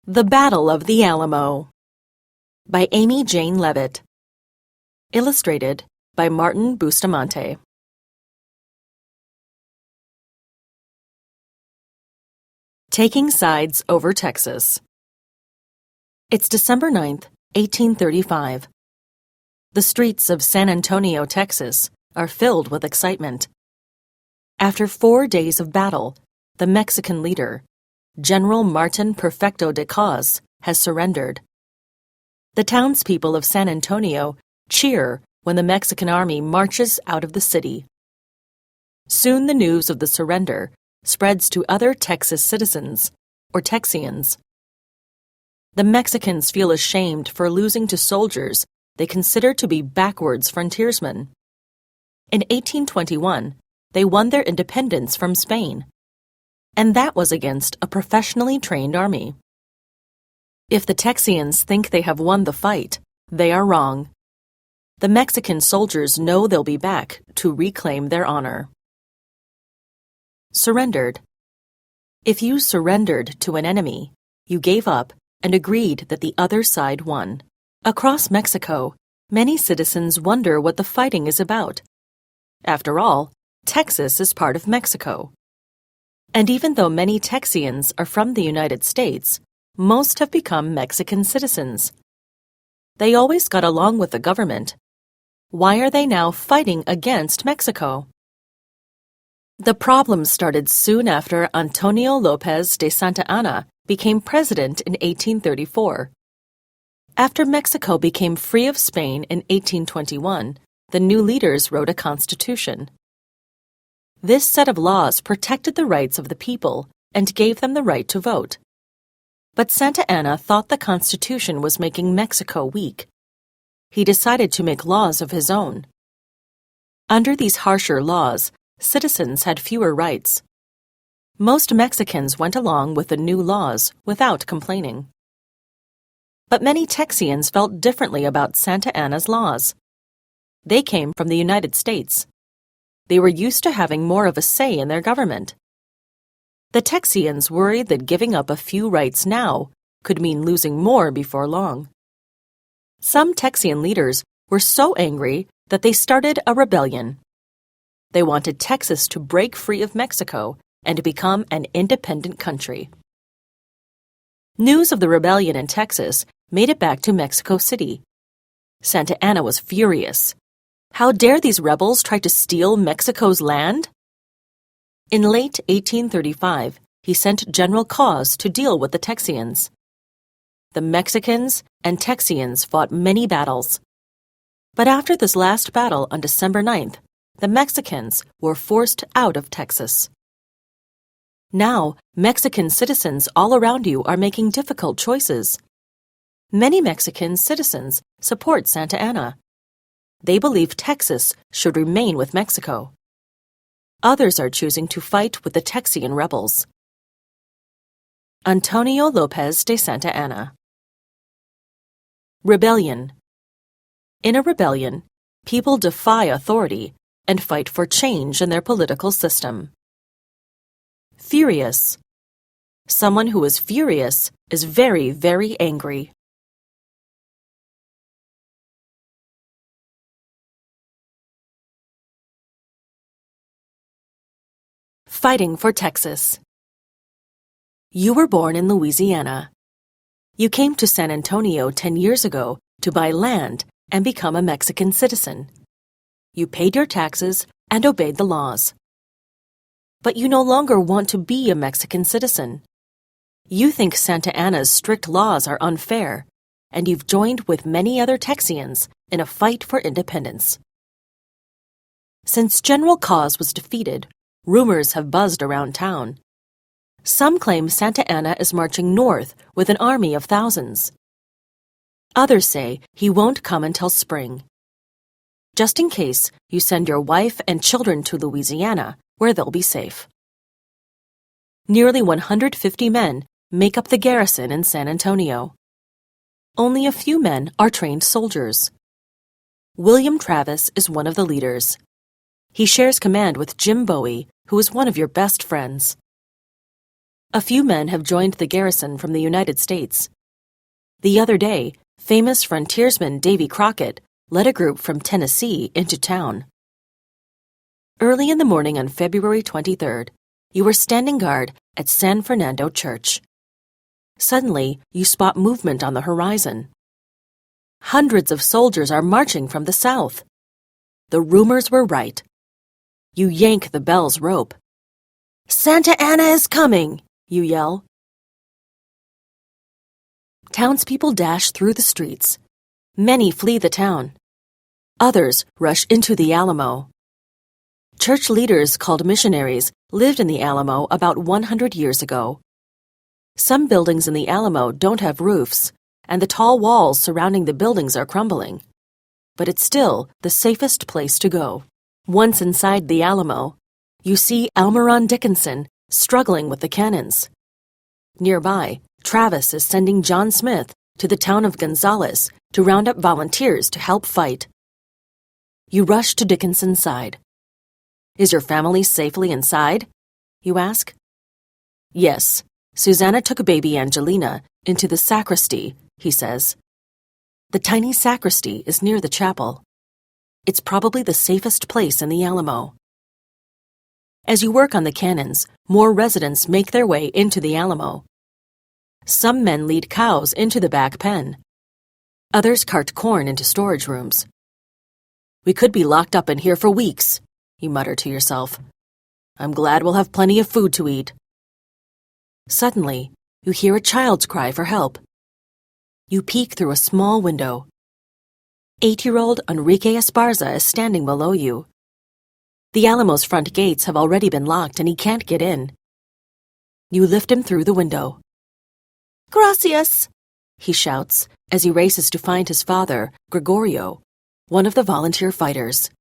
The Battle of the Alamo by Amy Jane Levitt. Illustrated by Martin Bustamante. Taking sides over Texas. It's December 9th, 1835. The streets of San Antonio, Texas, are filled with excitement. After 4 days of battle, the Mexican leader, General Martin Perfecto de Cos, has surrendered. The townspeople of San Antonio cheer when the Mexican army marches out of the city. Soon the news of the surrender spreads to other Texas citizens, or Texians. The Mexicans feel ashamed for losing to soldiers they consider to be backwards frontiersmen. In 1821, they won their independence from Spain, and that was against a professionally trained army. If the Texians think they have won the fight, they are wrong. The Mexican soldiers know they'll be back to reclaim their honor. Surrendered. If you surrendered to an enemy, you gave up and agreed that the other side won. Across Mexico, many citizens wonder what the fighting is about. After all, Texas is part of Mexico. And even though many Texians are from the United States, most have become Mexican citizens. They always got along with the government. Why are they now fighting against Mexico? The problem started soon after Antonio Lopez de Santa Anna became president in 1834. After Mexico became free of Spain in 1821, the new leaders wrote a constitution. This set of laws protected the rights of the people and gave them the right to vote. But Santa Anna thought the Constitution was making Mexico weak. He decided to make laws of his own. Under these harsher laws, citizens had fewer rights. Most Mexicans went along with the new laws without complaining. But many Texians felt differently about Santa Anna's laws. They came from the United States. They were used to having more of a say in their government. The Texians worried that giving up a few rights now could mean losing more before long. Some Texian leaders were so angry that they started a rebellion. They wanted Texas to break free of Mexico and become an independent country. News of the rebellion in Texas made it back to Mexico City. Santa Anna was furious. How dare these rebels try to steal Mexico's land? In late 1835, he sent General Cos to deal with the Texians. The Mexicans and Texians fought many battles. But after this last battle on December 9th, the Mexicans were forced out of Texas. Now, Mexican citizens all around you are making difficult choices. Many Mexican citizens support Santa Anna. They believe Texas should remain with Mexico. Others are choosing to fight with the Texian rebels. Antonio Lopez de Santa Anna. Rebellion. In a rebellion, people defy authority and fight for change in their political system. Furious. Someone who is furious is very, very angry. Fighting for Texas. You were born in Louisiana. You came to San Antonio 10 years ago to buy land and become a Mexican citizen. You paid your taxes and obeyed the laws. But you no longer want to be a Mexican citizen. You think Santa Anna's strict laws are unfair, and you've joined with many other Texians in a fight for independence. Since General Cos was defeated, rumors have buzzed around town. Some claim Santa Anna is marching north with an army of thousands. Others say he won't come until spring. Just in case, you send your wife and children to Louisiana, where they'll be safe. Nearly 150 men make up the garrison in San Antonio. Only a few men are trained soldiers. William Travis is one of the leaders. He shares command with Jim Bowie, who is one of your best friends. A few men have joined the garrison from the United States. The other day, famous frontiersman Davy Crockett led a group from Tennessee into town. Early in the morning on February 23rd, you were standing guard at San Fernando Church. Suddenly, you spot movement on the horizon. Hundreds of soldiers are marching from the south. The rumors were right. You yank the bell's rope. "Santa Anna is coming!" you yell. Townspeople dash through the streets. Many flee the town. Others rush into the Alamo. Church leaders called missionaries lived in the Alamo about 100 years ago. Some buildings in the Alamo don't have roofs, and the tall walls surrounding the buildings are crumbling. But it's still the safest place to go. Once inside the Alamo, you see Almiron Dickinson struggling with the cannons. Nearby, Travis is sending John Smith to the town of Gonzales to round up volunteers to help fight. You rush to Dickinson's side. "Is your family safely inside?" you ask. "Yes, Susanna took baby Angelina into the sacristy," he says. The tiny sacristy is near the chapel. It's probably the safest place in the Alamo. As you work on the cannons, more residents make their way into the Alamo. Some men lead cows into the back pen. Others cart corn into storage rooms. "We could be locked up in here for weeks," you mutter to yourself. "I'm glad we'll have plenty of food to eat." Suddenly, you hear a child's cry for help. You peek through a small window. 8-year-old Enrique Esparza is standing below you. The Alamo's front gates have already been locked and he can't get in. You lift him through the window. "Gracias," he shouts as he races to find his father, Gregorio, one of the volunteer fighters.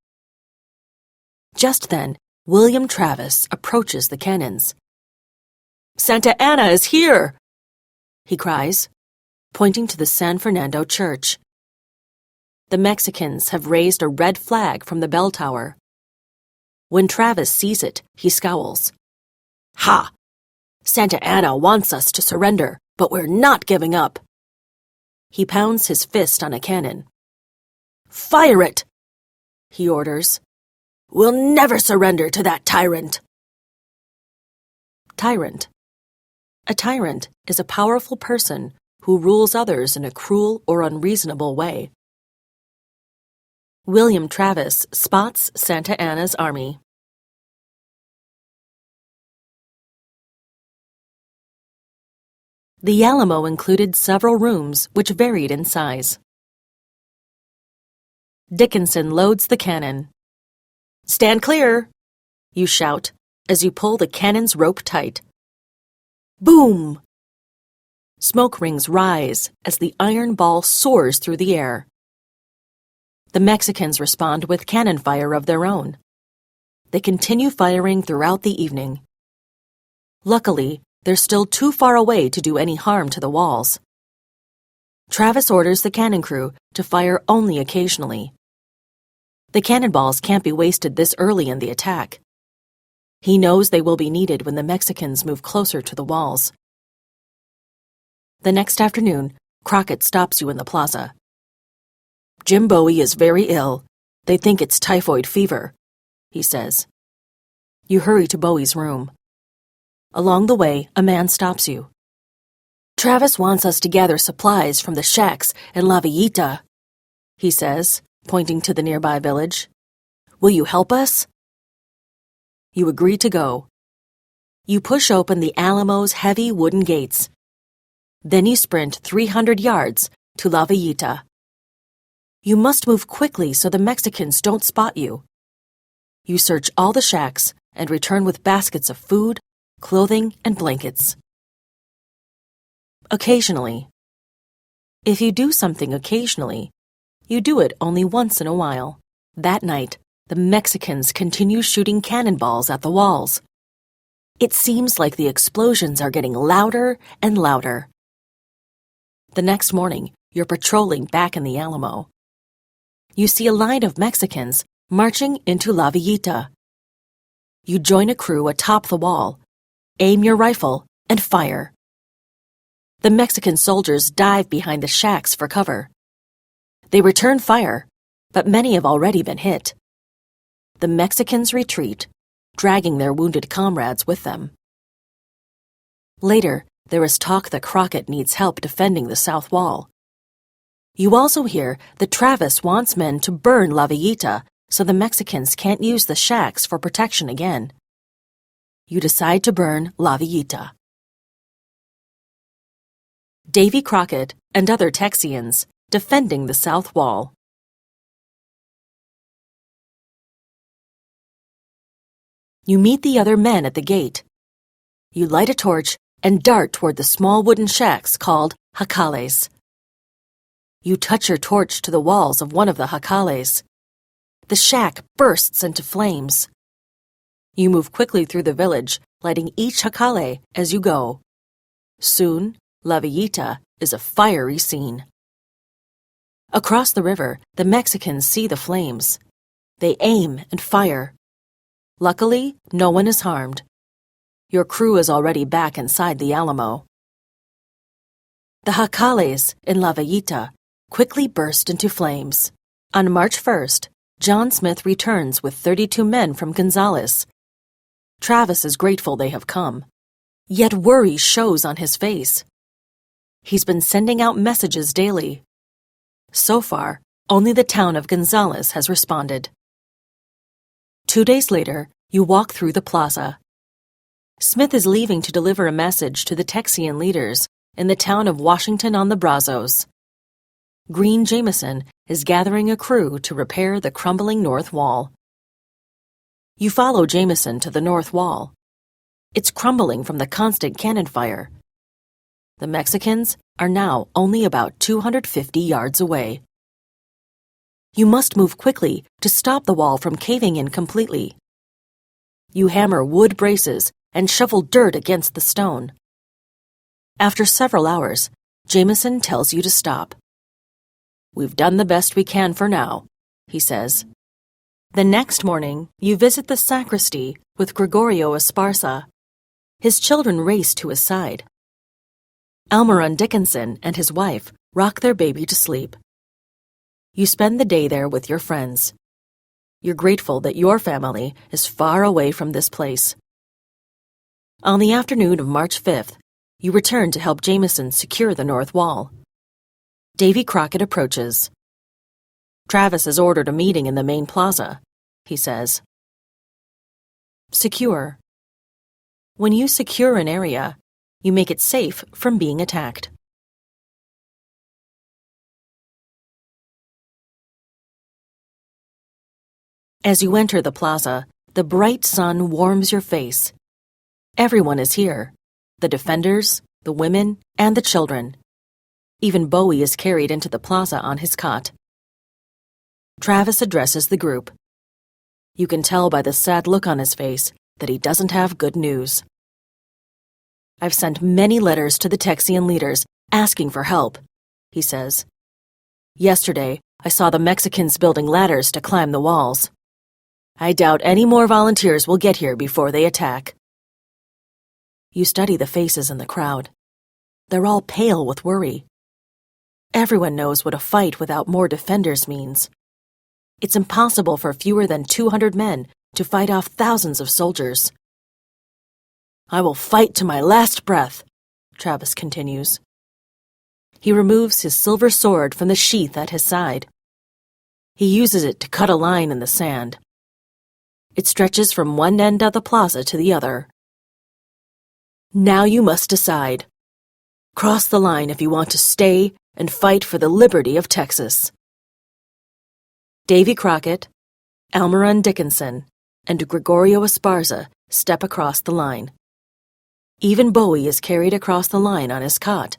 Just then, William Travis approaches the cannons. "Santa Anna is here!" he cries, pointing to the San Fernando Church. The Mexicans have raised a red flag from the bell tower. When Travis sees it, he scowls. "Ha! Santa Anna wants us to surrender, but we're not giving up." He pounds his fist on a cannon. "Fire it!" he orders. "We'll never surrender to that tyrant." Tyrant. A tyrant is a powerful person who rules others in a cruel or unreasonable way. William Travis spots Santa Anna's army. The Alamo included several rooms which varied in size. Dickinson loads the cannon. "Stand clear!" you shout as you pull the cannon's rope tight. Boom! Smoke rings rise as the iron ball soars through the air. The Mexicans respond with cannon fire of their own. They continue firing throughout the evening. Luckily, they're still too far away to do any harm to the walls. Travis orders the cannon crew to fire only occasionally. The cannonballs can't be wasted this early in the attack. He knows they will be needed when the Mexicans move closer to the walls. The next afternoon, Crockett stops you in the plaza. "Jim Bowie is very ill. They think it's typhoid fever," he says. You hurry to Bowie's room. Along the way, a man stops you. "Travis wants us to gather supplies from the shacks in La Villita," he says, pointing to the nearby village. "Will you help us?" You agree to go. You push open the Alamo's heavy wooden gates. Then you sprint 300 yards to La Villita. You must move quickly so the Mexicans don't spot you. You search all the shacks and return with baskets of food, clothing, and blankets. Occasionally. If you do something occasionally, you do it only once in a while. That night, the Mexicans continue shooting cannonballs at the walls. It seems like the explosions are getting louder and louder. The next morning, you're patrolling back in the Alamo. You see a line of Mexicans marching into La Villita. You join a crew atop the wall, aim your rifle, and fire. The Mexican soldiers dive behind the shacks for cover. They return fire, but many have already been hit. The Mexicans retreat, dragging their wounded comrades with them. Later, there is talk that Crockett needs help defending the south wall. You also hear that Travis wants men to burn La Villita so the Mexicans can't use the shacks for protection again. You decide to burn La Villita. Davy Crockett and other Texians defending the south wall. You meet the other men at the gate. You light a torch and dart toward the small wooden shacks called jacales. You touch your torch to the walls of one of the jacales. The shack bursts into flames. You move quickly through the village, lighting each jacale as you go. Soon, La Villita is a fiery scene. Across the river, the Mexicans see the flames. They aim and fire. Luckily, no one is harmed. Your crew is already back inside the Alamo. The jacales in La Villita quickly burst into flames. On March 1st, John Smith returns with 32 men from Gonzales. Travis is grateful they have come, yet worry shows on his face. He's been sending out messages daily. So far, only the town of Gonzales has responded. 2 days later, you walk through the plaza. Smith is leaving to deliver a message to the Texian leaders in the town of Washington on the Brazos. Green Jameson is gathering a crew to repair the crumbling north wall. You follow Jameson to the north wall. It's crumbling from the constant cannon fire. The Mexicans are now only about 250 yards away. You must move quickly to stop the wall from caving in completely. You hammer wood braces and shovel dirt against the stone. After several hours, Jameson tells you to stop. "We've done the best we can for now," he says. The next morning, you visit the sacristy with Gregorio Esparza. His children race to his side. Almaron Dickinson and his wife rock their baby to sleep. You spend the day there with your friends. You're grateful that your family is far away from this place. On the afternoon of March 5th, you return to help Jameson secure the north wall. Davy Crockett approaches. "Travis has ordered a meeting in the main plaza," he says. Secure. When you secure an area, you make it safe from being attacked. As you enter the plaza, the bright sun warms your face. Everyone is here: the defenders, the women, and the children. Even Bowie is carried into the plaza on his cot. Travis addresses the group. You can tell by the sad look on his face that he doesn't have good news. "I've sent many letters to the Texian leaders asking for help," he says. "Yesterday, I saw the Mexicans building ladders to climb the walls. I doubt any more volunteers will get here before they attack." You study the faces in the crowd. They're all pale with worry. Everyone knows what a fight without more defenders means. It's impossible for fewer than 200 men to fight off thousands of soldiers. "I will fight to my last breath," Travis continues. He removes his silver sword from the sheath at his side. He uses it to cut a line in the sand. It stretches from one end of the plaza to the other. "Now you must decide. Cross the line if you want to stay and fight for the liberty of Texas." Davy Crockett, Almaron Dickinson, and Gregorio Esparza step across the line. Even Bowie is carried across the line on his cot.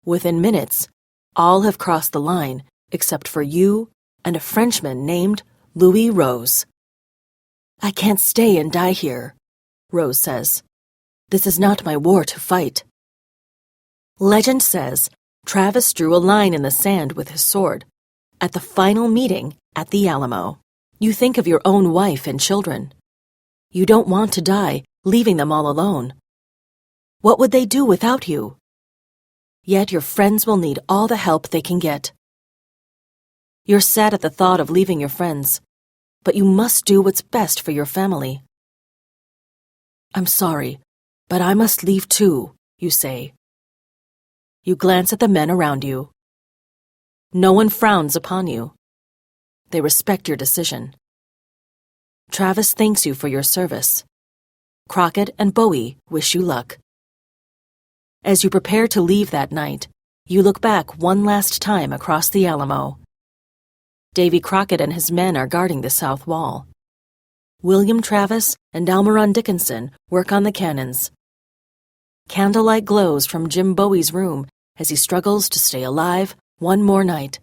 Within minutes, all have crossed the line except for you and a Frenchman named Louis Rose. "I can't stay and die here," Rose says. "This is not my war to fight." Legend says Travis drew a line in the sand with his sword at the final meeting at the Alamo. You think of your own wife and children. You don't want to die, leaving them all alone. What would they do without you? Yet your friends will need all the help they can get. You're sad at the thought of leaving your friends, but you must do what's best for your family. I'm sorry, but I must leave too, you say. You glance at the men around you. No one frowns upon you. They respect your decision. Travis thanks you for your service. Crockett and Bowie wish you luck. As you prepare to leave that night, you look back one last time across the Alamo. Davy Crockett and his men are guarding the south wall. William Travis and Almiron Dickinson work on the cannons. Candlelight glows from Jim Bowie's room as he struggles to stay alive one more night.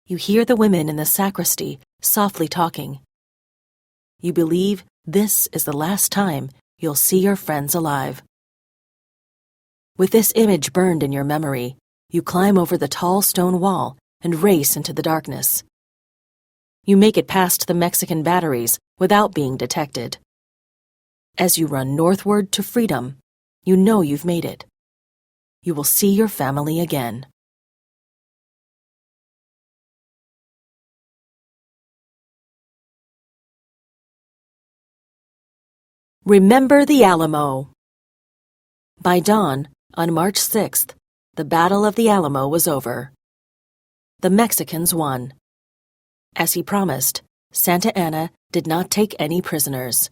You hear the women in the sacristy softly talking. You believe this is the last time you'll see your friends alive. With this image burned in your memory, you climb over the tall stone wall and race into the darkness. You make it past the Mexican batteries without being detected. As you run northward to freedom, you know you've made it. You will see your family again. Remember the Alamo. By dawn, on March 6th, the Battle of the Alamo was over. The Mexicans won. As he promised, Santa Anna did not take any prisoners.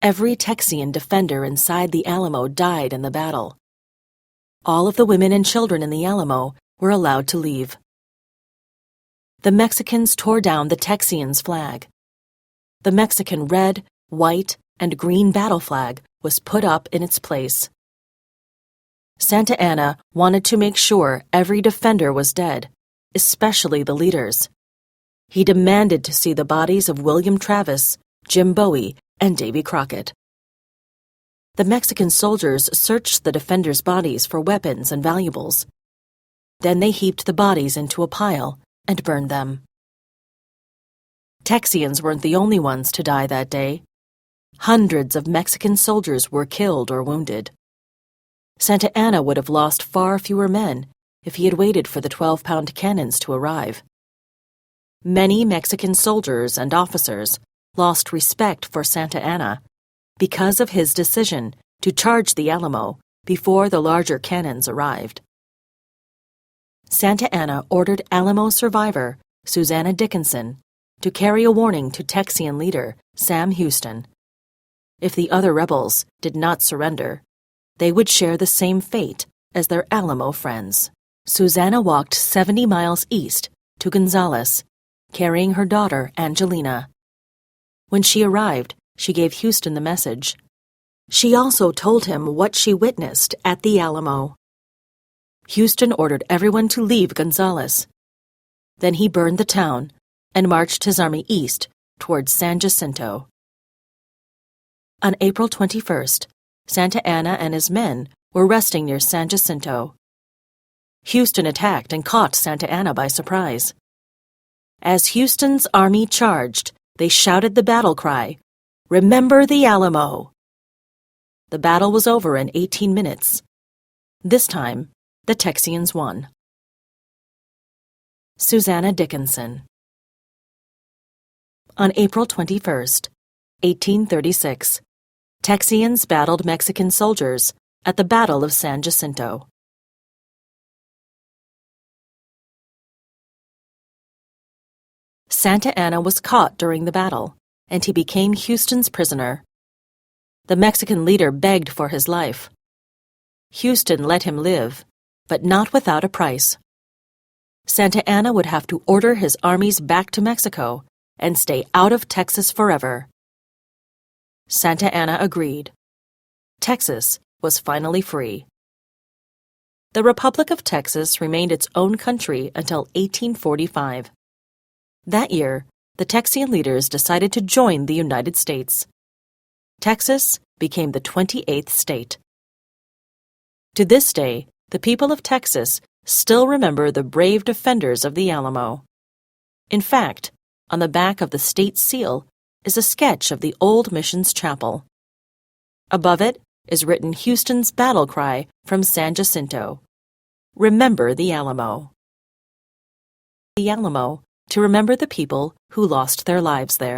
Every Texian defender inside the Alamo died in the battle. All of the women and children in the Alamo were allowed to leave. The Mexicans tore down the Texians' flag. The Mexican red, white, and green battle flag was put up in its place. Santa Anna wanted to make sure every defender was dead, especially the leaders. He demanded to see the bodies of William Travis, Jim Bowie, and Davy Crockett. The Mexican soldiers searched the defenders' bodies for weapons and valuables. Then they heaped the bodies into a pile and burned them. Texians weren't the only ones to die that day. Hundreds of Mexican soldiers were killed or wounded. Santa Anna would have lost far fewer men if he had waited for the 12-pound cannons to arrive. Many Mexican soldiers and officers lost respect for Santa Anna because of his decision to charge the Alamo before the larger cannons arrived. Santa Anna ordered Alamo survivor Susanna Dickinson to carry a warning to Texian leader Sam Houston. If the other rebels did not surrender, they would share the same fate as their Alamo friends. Susanna walked 70 miles east to Gonzales, carrying her daughter Angelina. When she arrived, she gave Houston the message. She also told him what she witnessed at the Alamo. Houston ordered everyone to leave Gonzales. Then he burned the town and marched his army east towards San Jacinto. On April 21st, Santa Anna and his men were resting near San Jacinto. Houston attacked and caught Santa Anna by surprise. As Houston's army charged, they shouted the battle cry, "Remember the Alamo!" The battle was over in 18 minutes. This time, the Texians won. Susanna Dickinson. On April 21st, 1836, Texians battled Mexican soldiers at the Battle of San Jacinto. Santa Anna was caught during the battle, and he became Houston's prisoner. The Mexican leader begged for his life. Houston let him live, but not without a price. Santa Anna would have to order his armies back to Mexico and stay out of Texas forever. Santa Anna agreed. Texas was finally free. The Republic of Texas remained its own country until 1845. That year, the Texian leaders decided to join the United States. Texas became the 28th state. To this day, the people of Texas still remember the brave defenders of the Alamo. In fact, on the back of the state seal is a sketch of the old missions chapel. Above it is written Houston's battle cry from San Jacinto. Remember the Alamo. The Alamo, to remember the people who lost their lives there.